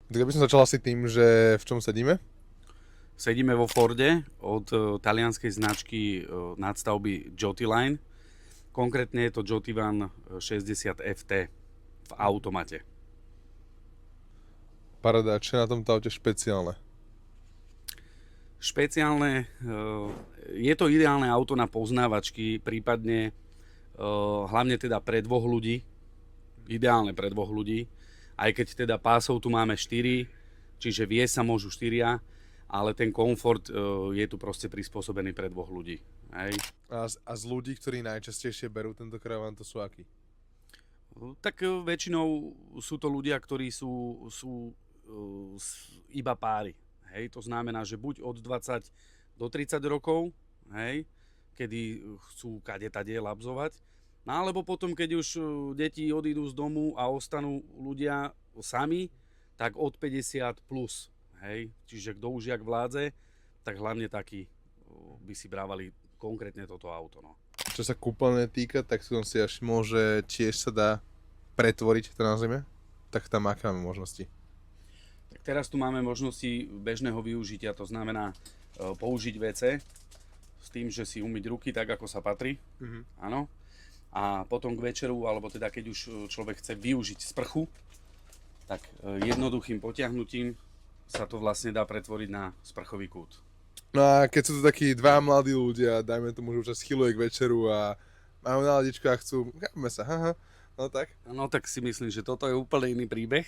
Tak by som začal asi tým, že v čom sedíme. Sedíme vo Forde od talianskej značky nadstavby Joty Line. Konkrétne je to Jotyvan 60 FT v automate. Paráda, čo je na tomto aute špeciálne? Špeciálne, je to ideálne auto na poznávačky, prípadne hlavne teda pre dvoch ľudí. Ideálne pre dvoch ľudí. Aj keď teda pásov tu máme 4, čiže viesť sa môžu 4, ale ten komfort je tu proste prispôsobený pre dvoch ľudí. Hej. A z ľudí, ktorí najčastejšie berú tento karavan, to sú akí? Tak väčšinou sú to ľudia, ktorí sú iba páry. Hej. To znamená, že buď od 20 do 30 rokov, hej, kedy chcú kade-tade labzovať, no alebo potom, keď už deti odídu z domu a ostanú ľudia sami, tak od 50 plus. Hej. Čiže kto už jak vládze, tak hlavne takí by si brávali konkrétne toto auto. No. Čo sa kúpeľne týka, tak som si až všimol, že tiež sa dá pretvoriť to na zeme. Tak tam aké máme možnosti? Tak teraz tu máme možnosti bežného využitia, to znamená použiť WC s tým, že si umyť ruky tak, ako sa patrí. Áno. A potom k večeru, alebo teda keď už človek chce využiť sprchu, tak jednoduchým potiahnutím sa to vlastne dá pretvoriť na sprchový kút. No a keď sú to takí dva mladí ľudia, dajme tomu, že už sa schyluje k večeru a majú náladičku a chcú, chápeme sa, haha, no tak. No tak si myslím, že toto je úplne iný príbeh.